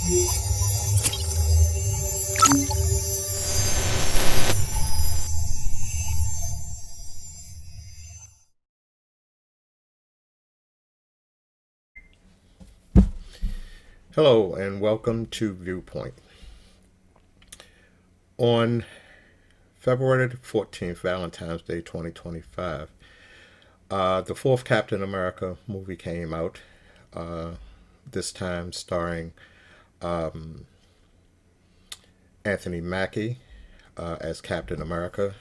Hello and welcome to Viewpoint. On February 14th, Valentine's Day 2025, the fourth Captain America movie came out, this time starring Anthony Mackie as Captain America,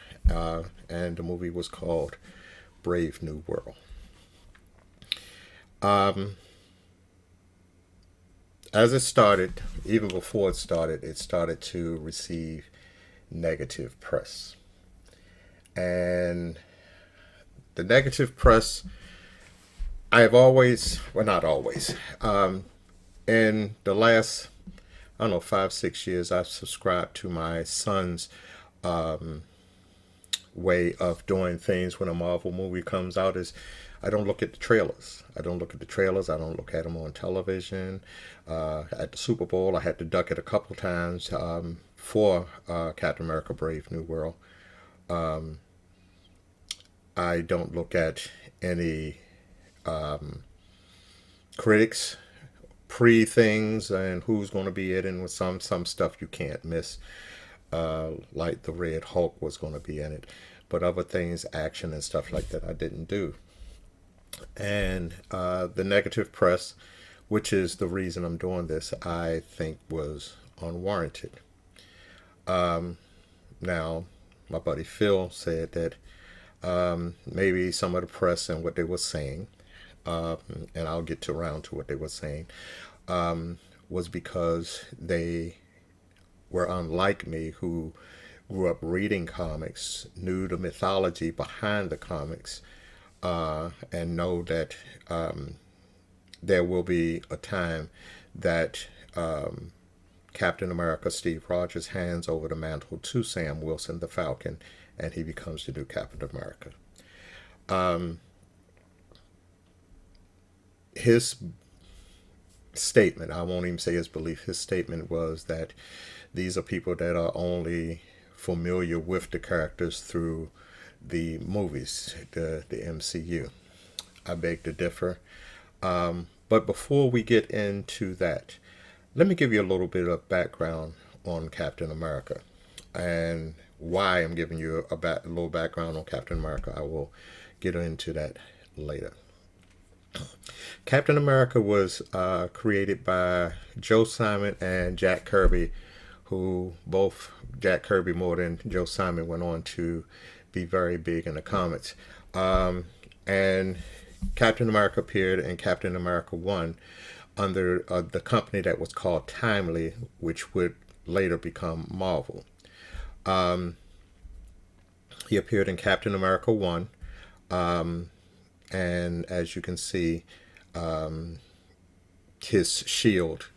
and the movie was called Brave New World. As it started, even before it started to receive negative press. And the negative press, I have always, well, not always, in the last, I don't know, 5, 6 years, I've subscribed to my son's way of doing things when a Marvel movie comes out is I don't look at the trailers. I don't look at the trailers. I don't look at them on television. At the Super Bowl, I had to duck it a couple times for Captain America Brave New World. I don't look at any critics pre-things and who's going to be it, and with some stuff you can't miss, like the Red Hulk was going to be in it, but other things, action and stuff like that, I didn't do. And the negative press, which is the reason I'm doing this, I think was unwarranted. Now, my buddy Phil said that maybe some of the press and what they were saying, and I'll get around to what they were saying, was because they were unlike me, who grew up reading comics, knew the mythology behind the comics, and know that there will be a time that Captain America Steve Rogers hands over the mantle to Sam Wilson, the Falcon, and he becomes the new Captain America. His statement, I won't even say his belief, his statement was that these are people that are only familiar with the characters through the movies, the MCU. I beg to differ. But before we get into that, let me give you a little bit of background on Captain America and why I'm giving you a little background on Captain America. I will get into that later. Captain America was created by Joe Simon and Jack Kirby, who both, Jack Kirby more than Joe Simon, went on to be very big in the comics. And Captain America appeared in Captain America 1 under the company that was called Timely, which would later become Marvel. He appeared in Captain America 1, and as you can see, his shield,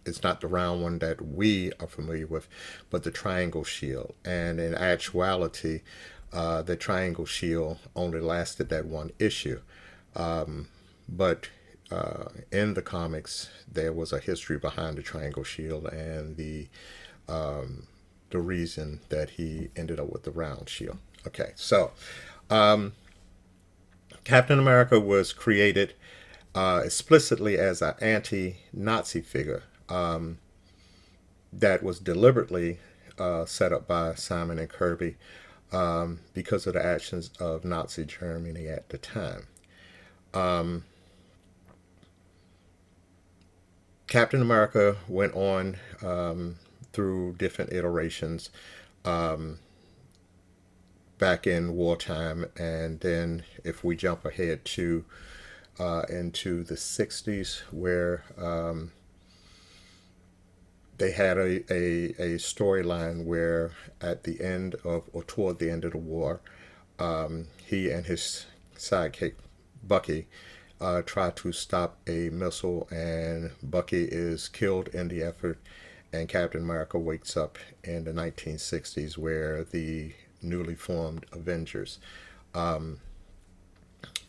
it's not the round one that we are familiar with, but the triangle shield. And in actuality, the triangle shield only lasted that one issue. But in the comics, there was a history behind the triangle shield and the reason that he ended up with the round shield. Okay, so Captain America was created explicitly as an anti-Nazi figure that was deliberately set up by Simon and Kirby because of the actions of Nazi Germany at the time. Captain America went on through different iterations back in wartime, and then if we jump ahead to into the 60s, where they had a storyline where at the end of, or toward the end of the war, he and his sidekick Bucky try to stop a missile, and Bucky is killed in the effort, and Captain America wakes up in the 1960s, where the newly formed Avengers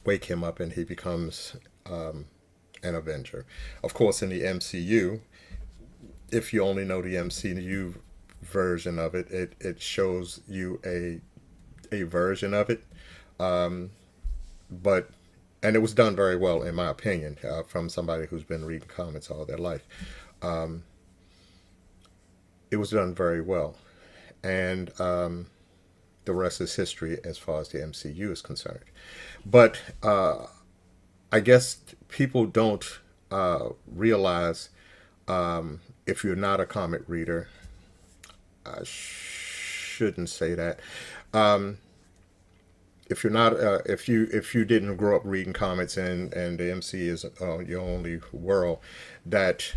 wake him up, and he becomes an Avenger. Of course, in the MCU, if you only know the MCU version of it, it shows you a version of it. But and it was done very well, in my opinion, from somebody who's been reading comics all their life. It was done very well, and the rest is history as far as the MCU is concerned. But I guess people don't realize, if you're not a comic reader, I shouldn't say that. If you're not, if you didn't grow up reading comics and the MC is your only world, that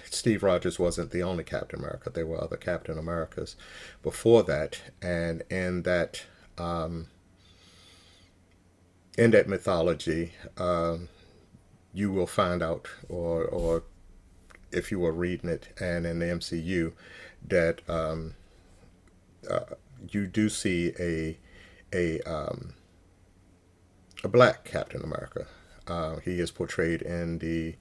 Steve Rogers wasn't the only Captain America. There were other Captain Americas before that, and in that mythology, you will find out, or if you were reading it, and in the MCU, that you do see a black Captain America. He is portrayed in the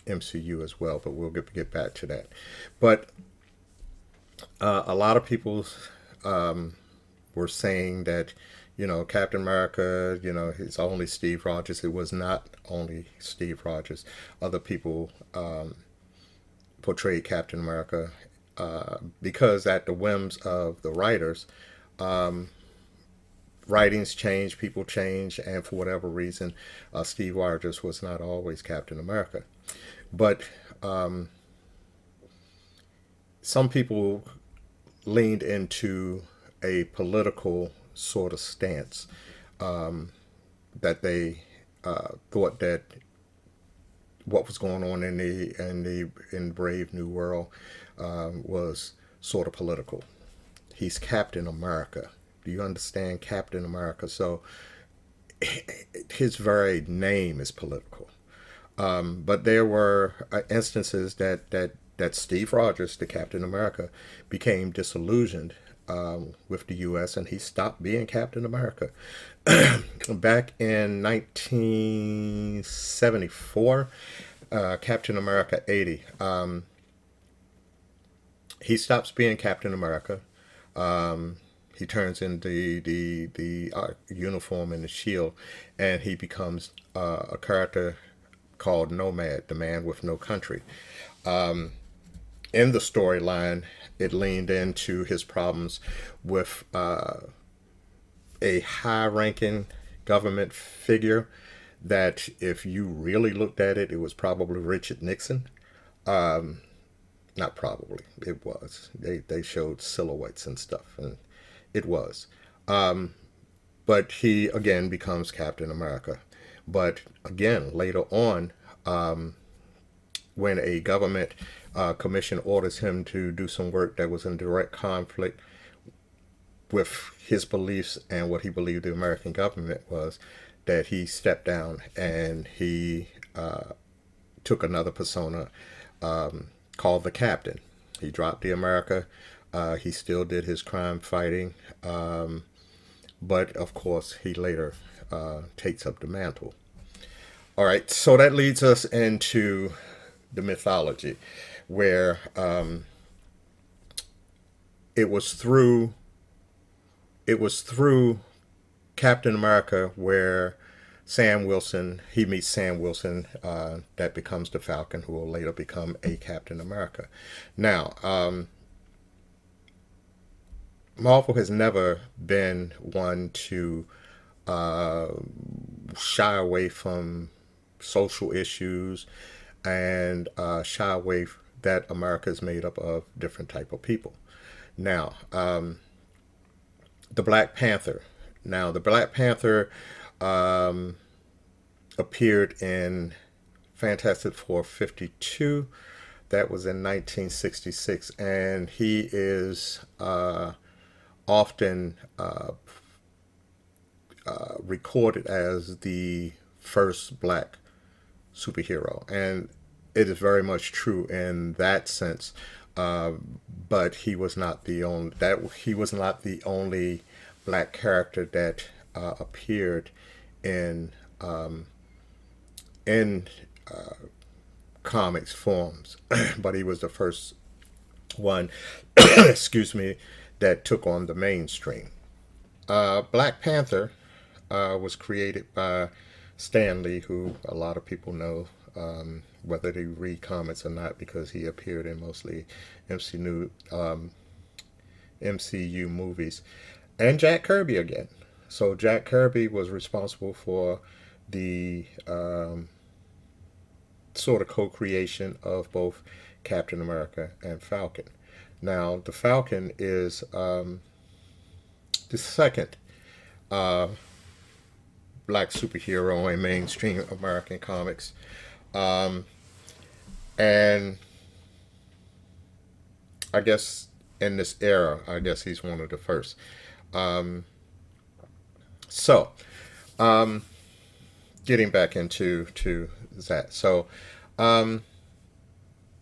MCU as well, but we'll get back to that. But a lot of people were saying that, Captain America, it's only Steve Rogers. It was not only Steve Rogers. Other people portrayed Captain America because at the whims of the writers, writings change, people change, and for whatever reason, Steve Rogers was not always Captain America. But some people leaned into a political sort of stance, that they thought that what was going on in Brave New World was sort of political. He's Captain America. Do you understand, Captain America? So his very name is political. But there were instances that Steve Rogers, the Captain America, became disillusioned with the U.S. and he stopped being Captain America. Back in 1974, Captain America 80, he stops being Captain America. He turns in the uniform and the shield, and he becomes a character called Nomad, the man with no country. In the storyline, it leaned into his problems with a high-ranking government figure that, if you really looked at it, it was probably Richard Nixon. Not probably, it was. They showed silhouettes and stuff, and it was. But he, again, becomes Captain America. But again, later on, when a government commission orders him to do some work that was in direct conflict with his beliefs and what he believed the American government was, that he stepped down and he took another persona called the Captain. He dropped the America. He still did his crime fighting, but of course he later takes up the mantle. All right, so that leads us into the mythology, where it was through Captain America where he meets Sam Wilson, that becomes the Falcon, who will later become a Captain America. Now, Marvel has never been one to shy away from social issues and shy away that America is made up of different type of people. Now, the Black Panther. Now, the Black Panther appeared in Fantastic Four 52. That was in 1966, and he is often recorded as the first black superhero, and it is very much true in that sense. But he was not the only black character that appeared in comics forms, but he was the first one, excuse me, that took on the mainstream. Black Panther was created by Stan Lee, who a lot of people know, whether they read comics or not, because he appeared in mostly MCU movies, and Jack Kirby again. So Jack Kirby was responsible for the sort of co-creation of both Captain America and Falcon. Now, the Falcon is the second black superhero in mainstream American comics. And I guess in this era, I guess he's one of the first. Um, so, getting back into to that. Um,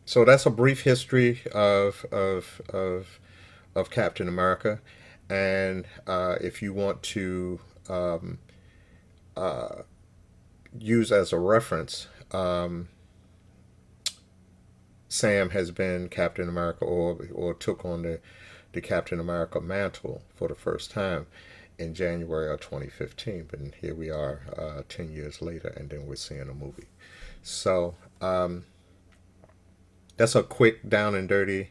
so that's a brief history of Captain America. And if you want to uh, use as a reference, Sam has been Captain America, or took on the Captain America mantle for the first time in January of 2015. But here we are 10 years later, and then we're seeing a movie. So that's a quick down and dirty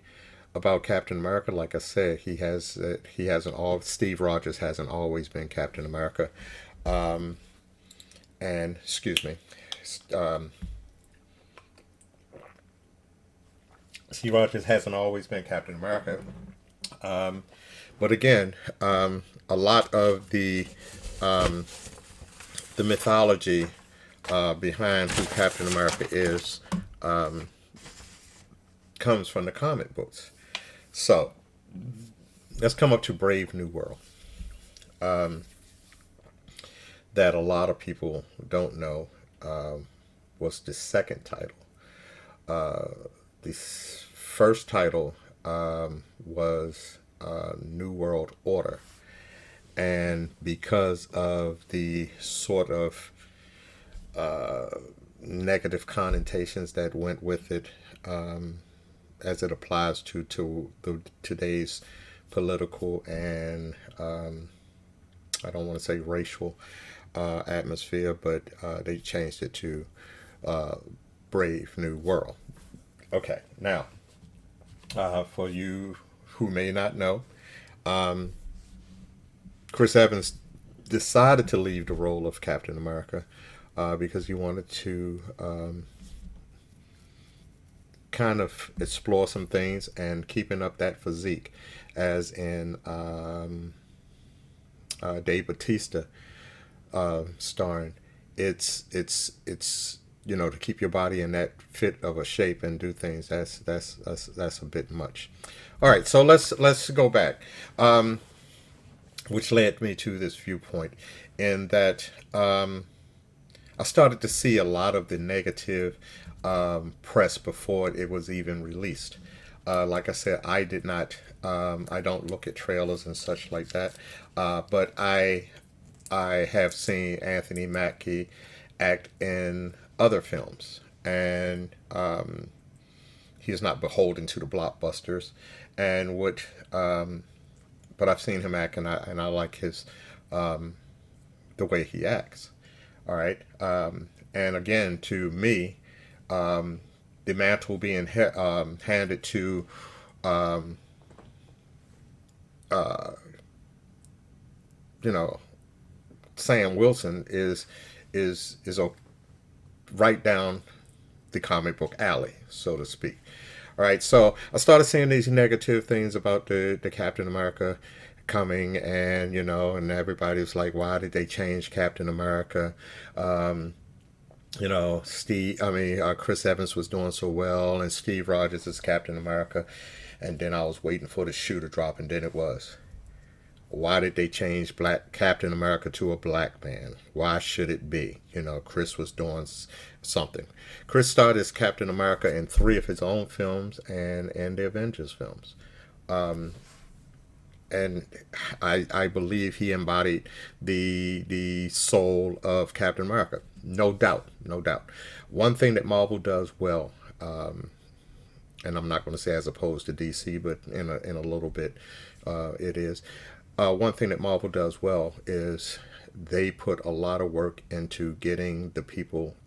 about Captain America. Like I said, he hasn't all Steve Rogers hasn't always been Captain America. Um, and excuse me, um, Steve Rogers hasn't always been Captain America. Um, but again, a lot of um, the mythology behind who Captain America is um, comes from the comic books. So let's come up to Brave New World. Um, that a lot of people don't know was the second title. The first title was New World Order. And because of the sort of negative connotations that went with it, as it applies to today's political and I don't want to say racial atmosphere, but they changed it to Brave New World. Okay, now for you who may not know, um, Chris Evans decided to leave the role of Captain America because he wanted to kind of explore some things and keeping up that physique, as in Dave Bautista starring. It's to keep your body in that fit of a shape and do things. That's a bit much. All right, so let's go back, which led me to this viewpoint, in that I started to see a lot of the negative press before it was even released. Like I said, I did not. I don't look at trailers and such like that. But I have seen Anthony Mackie act in other films, and he's not beholden to the blockbusters. And but I've seen him act, and I like his the way he acts. All right, and again, to me, the mantle being handed to um, uh, you know Sam Wilson is a right down the comic book alley, so to speak. All right, so I started seeing these negative things about the Captain America coming, and and everybody was like, why did they change Captain America? Um, Chris Evans was doing so well, and Steve Rogers is Captain America, and then I was waiting for the shoe to drop, and then it was. Why did they change Black Captain America to a black man? Why should it be? Chris was doing something. Chris started as Captain America in 3 of his own films and the Avengers films. Um, and I believe he embodied the soul of Captain America. No doubt, no doubt. One thing that Marvel does well, and I'm not going to say as opposed to DC, but in a little bit, it is. One thing that Marvel does well is they put a lot of work into getting the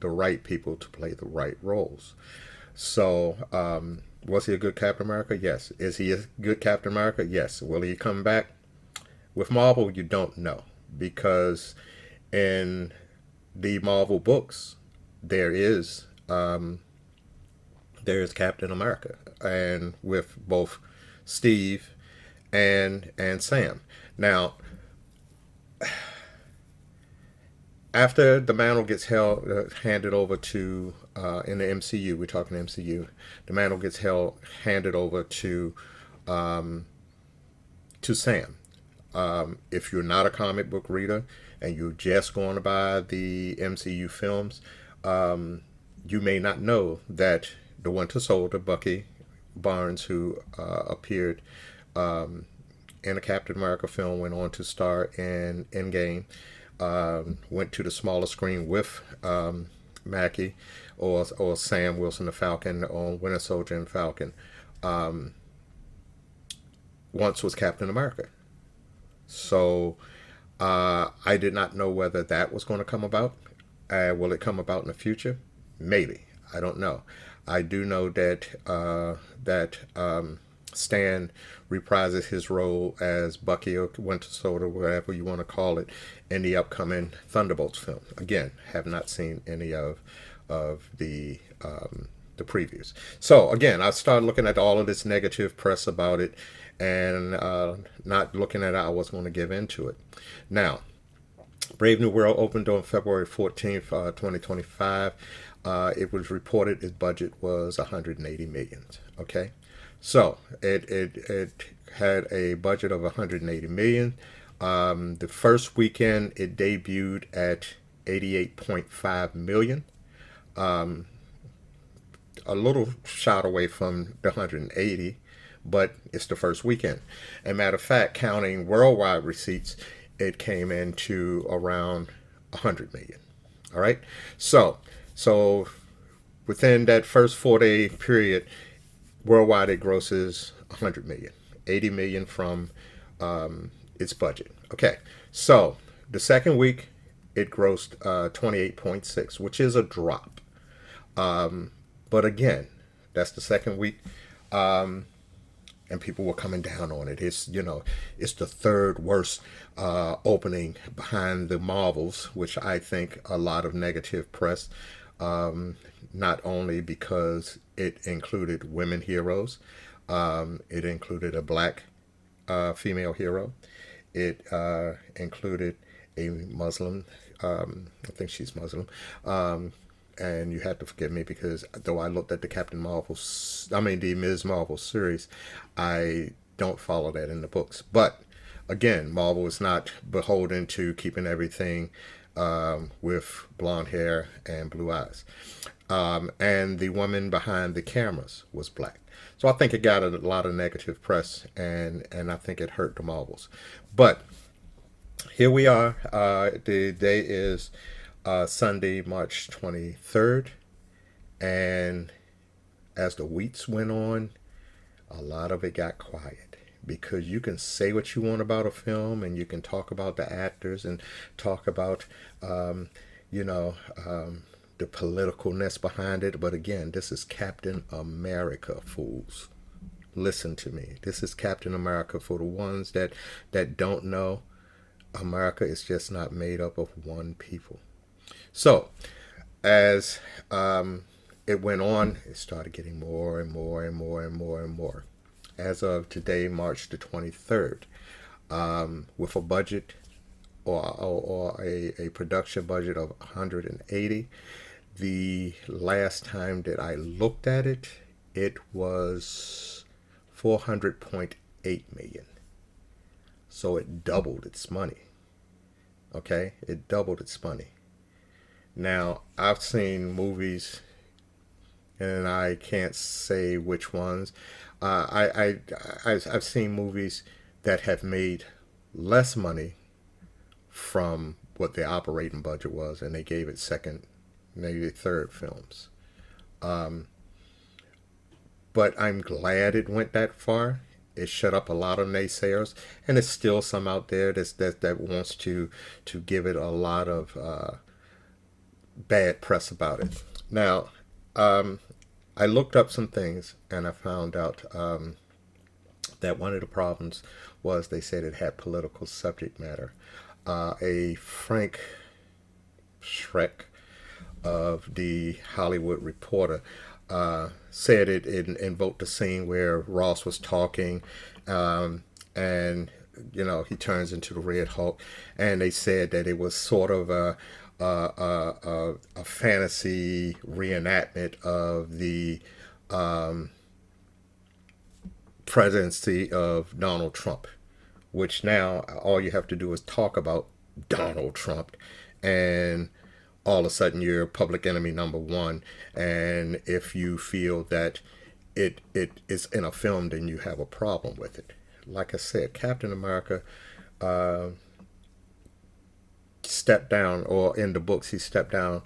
right people to play the right roles. So, was he a good Captain America? Yes. Is he a good Captain America? Yes. Will he come back? With Marvel, you don't know because in the Marvel books, there is Captain America, and with both Steve and Sam. Now, after the mantle gets handed over to in the MCU, we're talking MCU. The mantle gets handed over to Sam. If you're not a comic book reader and you're just going by the MCU films, you may not know that the Winter Soldier, Bucky Barnes, who appeared in a Captain America film, went on to star in Endgame, went to the smaller screen with Mackie or Sam Wilson, the Falcon, on Winter Soldier and Falcon, once was Captain America. So I did not know whether that was going to come about. Will it come about in the future? Maybe. I don't know. I do know that Stan reprises his role as Bucky or Winter Soldier, whatever you want to call it, in the upcoming Thunderbolts film. Again, have not seen any of the previews. So again, I started looking at all of this negative press about it, and not looking at how I was going to give into it. Now, Brave New World opened on February 14th, 2025. It was reported its budget was 180 million. Okay, so it had a budget of 180 million. The first weekend it debuted at 88.5 million. A little shot away from the 180, but it's the first weekend. And matter of fact, counting worldwide receipts, it came into around 100 million. All right, so within that first 4-day period, worldwide it grosses 100 million, 80 million from its budget. Okay, so the second week it grossed 28.6, which is a drop. But again, that's the second week, and people were coming down on it. It's it's the third worst opening behind the Marvels, which I think a lot of negative press. Not only because it included women heroes, it included a black female hero, it included a Muslim. I think she's Muslim. And you have to forgive me because though I looked at the Ms. Marvel series, I don't follow that in the books. But again, Marvel is not beholden to keeping everything with blonde hair and blue eyes. And the woman behind the cameras was black. So I think it got a lot of negative press, and I think it hurt the Marvels. But here we are. The day is Sunday, March 23rd. And as the weeks went on, a lot of it got quiet. Because you can say what you want about a film, and you can talk about the actors and talk about, the politicalness behind it. But again, this is Captain America, fools. Listen to me. This is Captain America. For the ones that don't know, America is just not made up of one people. So, as it went on, it started getting more and more and more and more and more. As of today, March the 23rd, with a budget or a production budget of 180. The last time that I looked at it, it was 400.8 million. So it doubled its money. Okay, it doubled its money. Now, I've seen movies, and I can't say which ones. I've seen movies that have made less money from what their operating budget was, and they gave it second, maybe third films. but I'm glad it went that far. It shut up a lot of naysayers, and there's still some out there that wants to give it a lot of bad press about it. Now, I looked up some things and I found out that one of the problems was they said it had political subject matter. A Frank Schreck of the Hollywood Reporter said it invoked a scene where Ross was talking, and he turns into the Red Hulk, and they said that it was sort of a fantasy reenactment of the presidency of Donald Trump, which now all you have to do is talk about Donald Trump, and all of a sudden you're public enemy number one. And if you feel that it is in a film, then you have a problem with it. Like I said, Captain America stepped down, or in the books he stepped down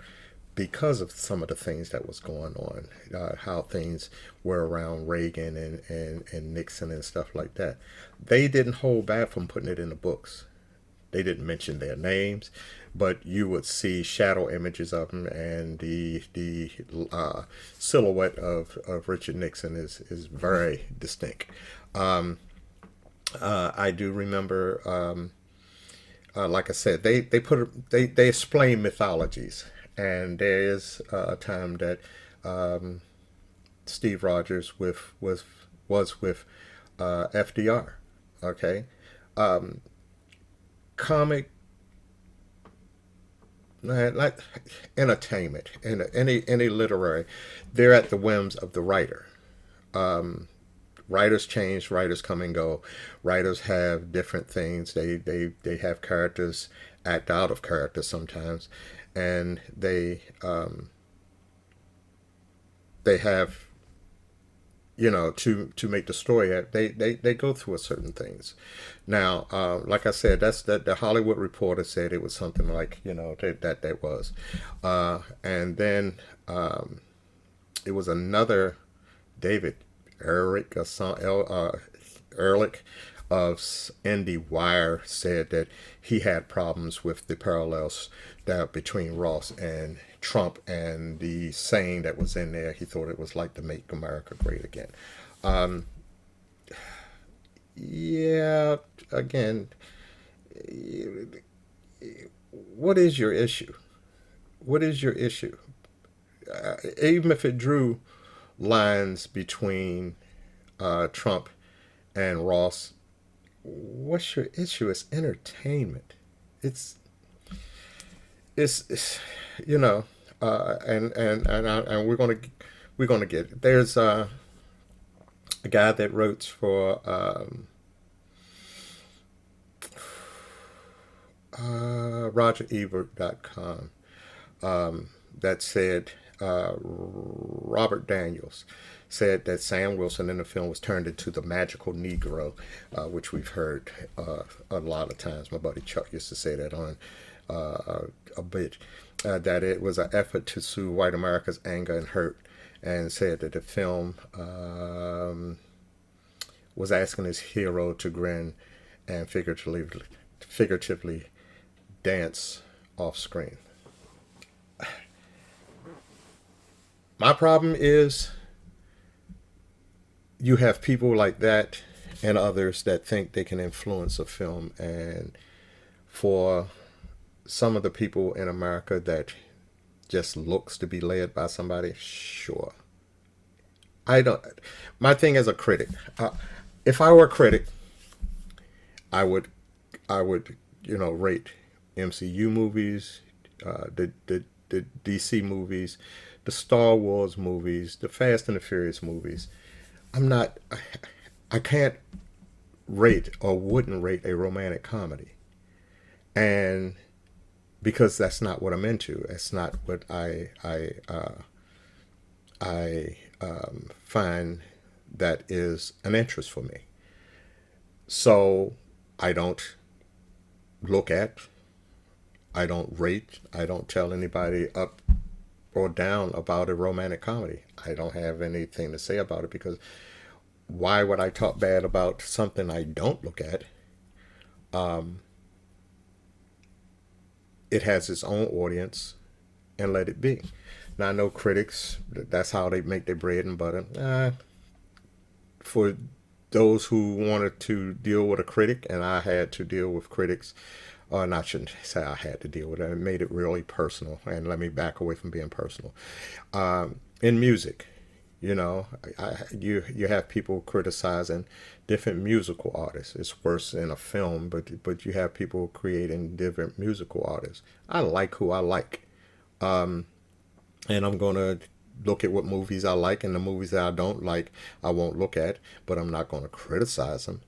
because of some of the things that was going on, how things were around Reagan and Nixon and stuff like that. They didn't hold back from putting it in the books. They didn't mention their names, but you would see shadow images of them, and the silhouette of Richard Nixon is very distinct. I do remember, like I said, they explain mythologies, and there is a time that Steve Rogers was with FDR. Okay, comic, like entertainment and any literary, they're at the whims of the writer. Writers change, writers come and go. Writers have different things. They have characters act out of character sometimes, and they have, to make the story act. They go through a certain things. Now, like I said, that's that the Hollywood Reporter said it was something like that was, and then it was another David Ehrlich or some Ehrlich of IndieWire said that he had problems with the parallels that between Ross and Trump, and the saying that was in there. He thought it was like to make America great again. Yeah, again, what is your issue? What is your issue? Even if it drew lines between Trump and Ross, what's your issue? It's entertainment. It's it's and we're gonna get it. There's a guy that wrote for RogerEbert.com that said Robert Daniels said that Sam Wilson in the film was turned into the magical Negro, which we've heard a lot of times. My buddy Chuck used to say that on a bit, that it was an effort to soothe white America's anger and hurt, and said that the film was asking his hero to grin and figuratively dance off screen. My problem is you have people like that and others that think they can influence a film, and for some of the people in America that just looks to be led by somebody, sure. I don't. My thing as a critic, if I were a critic, I would rate MCU movies, the DC movies, the Star Wars movies, the Fast and the Furious movies. I can't rate or wouldn't rate a romantic comedy, and because that's not what I'm into. That's not what I find that is an interest for me. So I don't look at, I don't rate, I don't tell anybody up or down about a romantic comedy. I don't have anything to say about it because why would I talk bad about something I don't look at? It has its own audience and let it be. Now I know critics, that's how they make their bread and butter. For those who wanted to deal with a critic, and I had to deal with critics, or not, shouldn't say I had to deal with it. It made it really personal, and let me back away from being personal. In music, you know, you have people criticizing different musical artists. It's worse in a film, but you have people creating different musical artists. I like who I like, and I'm gonna look at what movies I like, and the movies that I don't like, I won't look at. But I'm not gonna criticize them.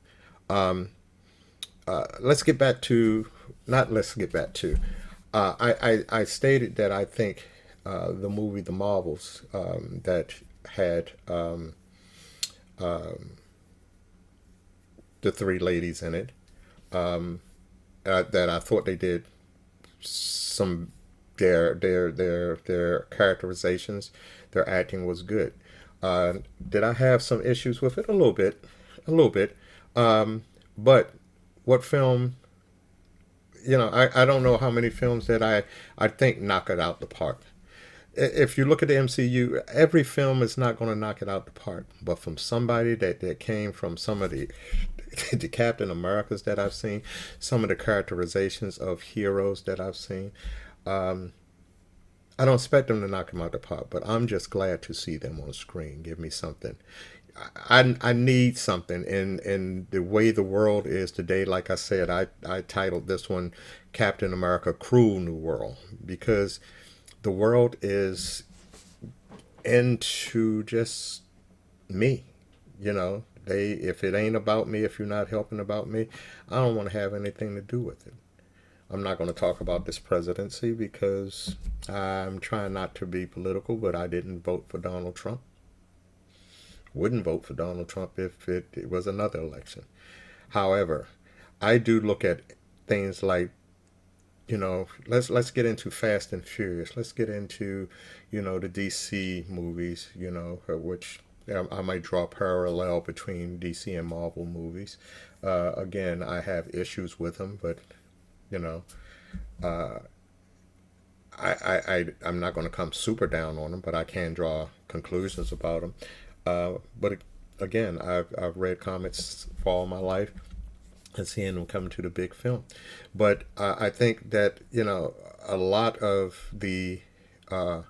Let's get back to not. Let's get back to. I stated that I think the movie The Marvels that had the three ladies in it, that I thought they did some their characterizations, their acting was good. Did I have some issues with it? A little bit. But what film? You know, I don't know how many films that I think knock it out the park. If you look at the MCU, every film is not going to knock it out the park. But from somebody that came from some of the Captain Americas that I've seen, some of the characterizations of heroes that I've seen, I don't expect them to knock them out the park. But I'm just glad to see them on screen. Give me something. I need something in the way the world is today. Like I said, I titled this one Captain America Cruel New World because the world is into just me. You know, if it ain't about me, if you're not helping about me, I don't want to have anything to do with it. I'm not going to talk about this presidency because I'm trying not to be political, but I didn't vote for Donald Trump. Wouldn't vote for Donald Trump if it was another election. However, I do look at things like, you know, let's get into Fast and Furious. Let's get into, you know, the DC movies, you know, which I might draw a parallel between DC and Marvel movies. Again, I have issues with them, but, you know, I'm not going to come super down on them, but I can draw conclusions about them. But again, I've read comics for all my life and seeing them come to the big film. But I think that, you know, a lot of uh,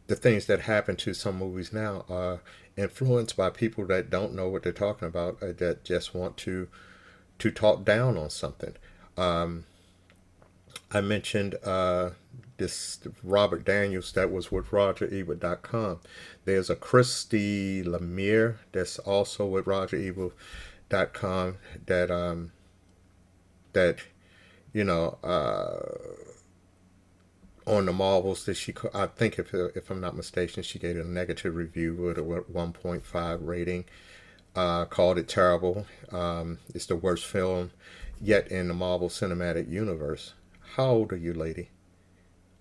the things that happen to some movies now are influenced by people that don't know what they're talking about, that just want to talk down on something. Um, I mentioned this Robert Daniels that was with RogerEbert.com. There's a Christy Lemire that's also with RogerEbert.com that you know on the Marvels that I think if I'm not mistaken she gave it a negative review with a 1.5 rating. Called it terrible. It's the worst film yet in the Marvel Cinematic Universe. How old are you, lady?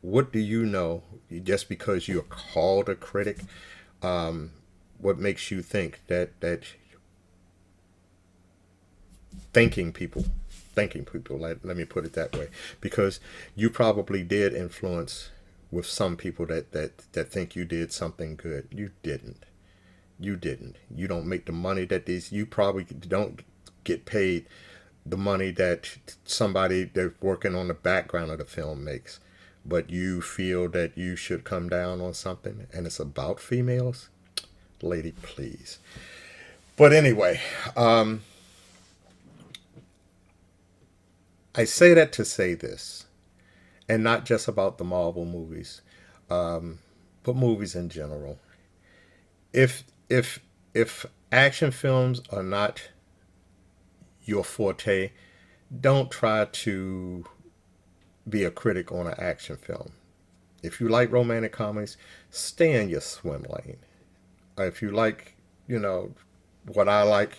What do you know? Just because you're called a critic, what makes you think that thinking people, let me put it that way, because you probably did influence with some people that think you did something good. You didn't. You didn't. You don't make the money you probably don't get paid the money that somebody that's working on the background of the film makes. But you feel that you should come down on something and it's about females? Lady, please. But anyway, I say that to say this, and not just about the Marvel movies, but movies in general. If if if action films are not your forte, don't try to be a critic on an action film. If you like romantic comedies, stay in your swim lane. If you like, you know, what I like,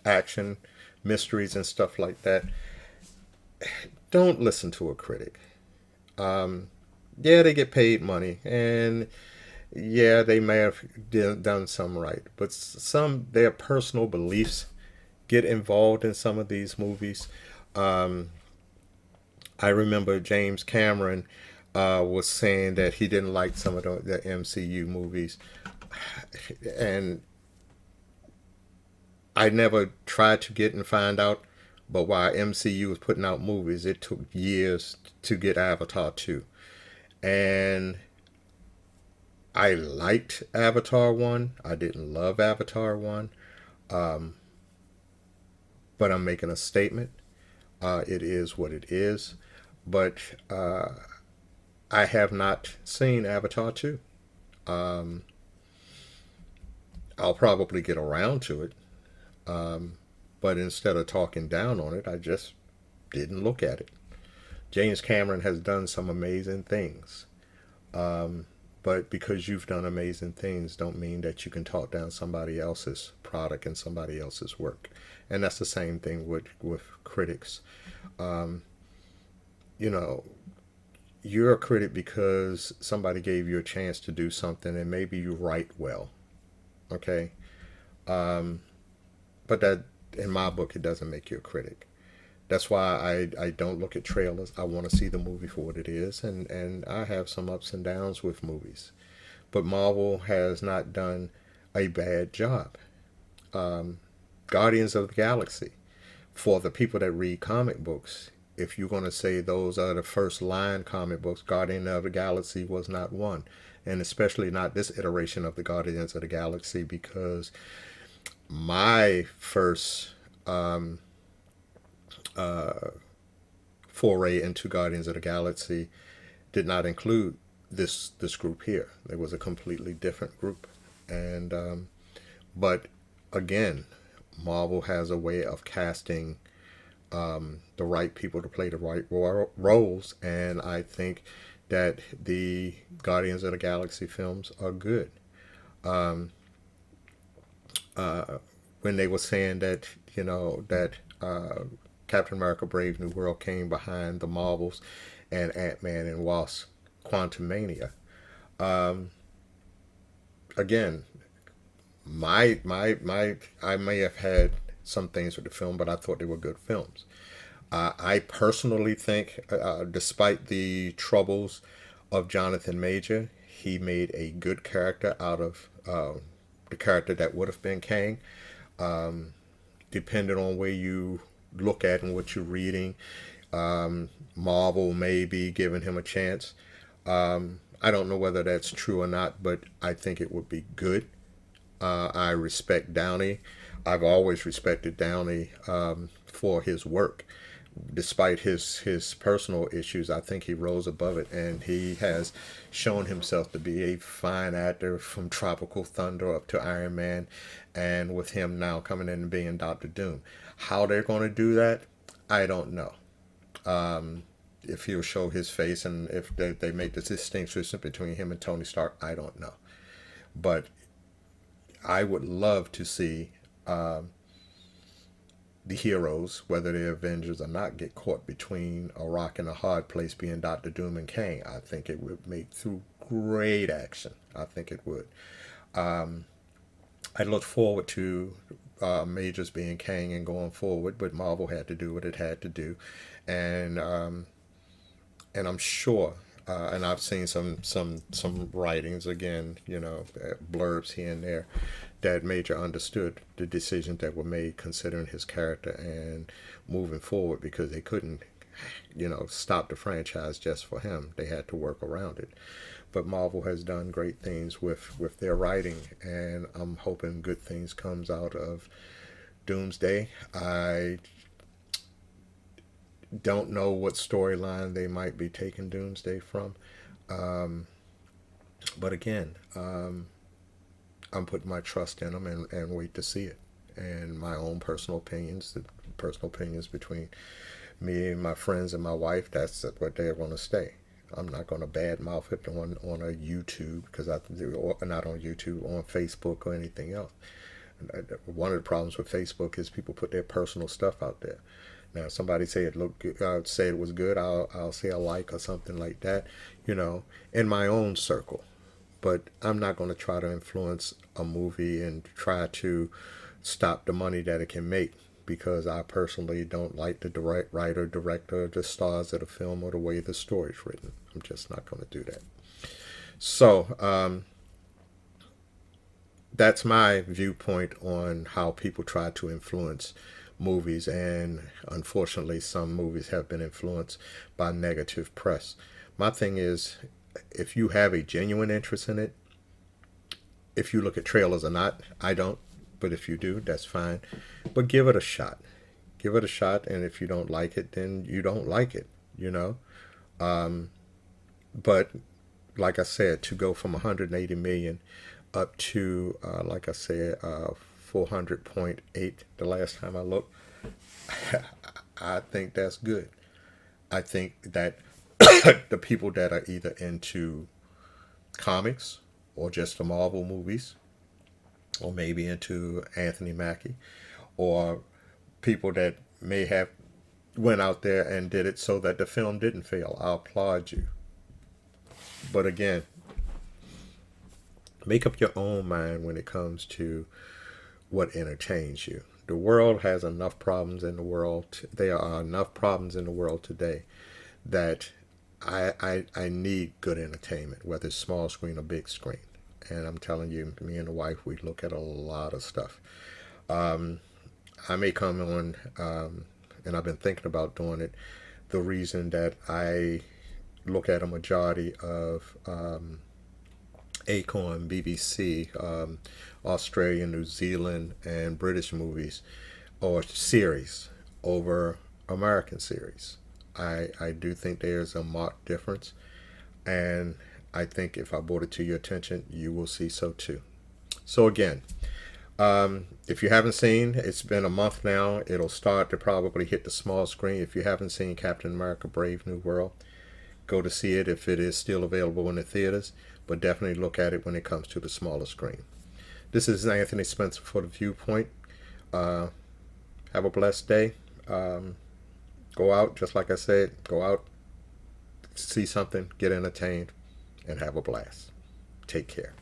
action, mysteries, and stuff like that, don't listen to a critic. Yeah, they get paid money, and yeah, they may have done some right, but some their personal beliefs get involved in some of these movies. Um, I remember James Cameron was saying that he didn't like some of the MCU movies, and I never tried to get and find out. But while MCU was putting out movies, it took years to get Avatar 2. And I liked Avatar 1. I didn't love Avatar 1. Um, but I'm making a statement. It is what it is. But I have not seen Avatar 2. Um, I'll probably get around to it. Um, but instead of talking down on it, I just didn't look at it. James Cameron has done some amazing things. Um, but because you've done amazing things, don't mean that you can talk down somebody else's product and somebody else's work. And that's the same thing with critics. Um, you know, you're a critic because somebody gave you a chance to do something and maybe you write well. Okay. Um, but that, in my book, it doesn't make you a critic. That's why I don't look at trailers. I want to see the movie for what it is, and I have some ups and downs with movies. But Marvel has not done a bad job. Um, Guardians of the Galaxy, for the people that read comic books, if you're going to say those are the first line comic books, Guardian of the Galaxy was not one. And especially not this iteration of the Guardians of the Galaxy, because my first um, uh, foray into Guardians of the Galaxy did not include this group here. It was a completely different group, and but again, Marvel has a way of casting the right people to play the right roles, and I think that the Guardians of the Galaxy films are good. Um, when they were saying that that Captain America: Brave New World came behind the Marvels and Ant-Man and Wasp: Quantumania. Um, Again, my I may have had some things with the film, but I thought they were good films. I personally think, despite the troubles of Jonathan Major, he made a good character out of the character that would have been Kang. Um, Depending on where you look at and what you're reading, Marvel may be giving him a chance. I don't know whether that's true or not, but I think it would be good. I respect Downey. I've always respected Downey for his work. Despite his personal issues, I think he rose above it, and he has shown himself to be a fine actor from Tropical Thunder up to Iron Man, and with him now coming in and being Doctor Doom. How they're going to do that, I don't know. If he'll show his face and if they make the distinction between him and Tony Stark, I don't know. But I would love to see the heroes, whether they're Avengers or not, get caught between a rock and a hard place, being Doctor Doom and Kang. I think it would make through great action. I think it would. Um, I look forward to Majors being Kang and going forward, but Marvel had to do what it had to do, and and I'm sure. And I've seen some writings again, blurbs here and there, that Major understood the decisions that were made considering his character and moving forward, because they couldn't, stop the franchise just for him. They had to work around it. But Marvel has done great things with their writing, and I'm hoping good things comes out of Doomsday. I don't know what storyline they might be taking Doomsday from. Um, but again, I'm putting my trust in them and wait to see it. And my own personal opinions, the personal opinions between me and my friends and my wife, that's what they're going to stay. I'm not going to badmouth it on a YouTube, because or not on YouTube, on Facebook or anything else. One of the problems with Facebook is people put their personal stuff out there. Now, if somebody say it looked good, say it was good, I'll say a like or something like that, you know, in my own circle. But I'm not going to try to influence a movie and try to stop the money that it can make because I personally don't like the writer, director, the stars of the film, or the way the story's written. I'm just not going to do that. So that's my viewpoint on how people try to influence movies, and unfortunately, some movies have been influenced by negative press. My thing is, if you have a genuine interest in it, if you look at trailers or not, I don't, but if you do, that's fine. But give it a shot. Give it a shot, and if you don't like it, then you don't like it, you know? But like I said, to go from 180 million up to, like I said, 400.8 the last time I looked, I think that's good. I think that the people that are either into comics or just the Marvel movies, or maybe into Anthony Mackie, or people that may have went out there and did it so that the film didn't fail, I applaud you. But again, make up your own mind when it comes to what entertains you. The world has enough problems in the world. There are enough problems in the world today that I need good entertainment, whether it's small screen or big screen. And I'm telling you, me and the wife, we look at a lot of stuff. I may come on, and I've been thinking about doing it. The reason that I look at a majority of Acorn, BBC, Australia, New Zealand, and British movies or series over American series. I do think there's a marked difference, and I think if I brought it to your attention, you will see so too. So again, if you haven't seen, it's been a month now. It'll start to probably hit the small screen. If you haven't seen Captain America: Brave New World, go to see it if it is still available in the theaters. But definitely look at it when it comes to the smaller screen. This is Anthony Spencer for The Viewpoint. Have a blessed day. Go out, just like I said, go out, see something, get entertained, and have a blast. Take care.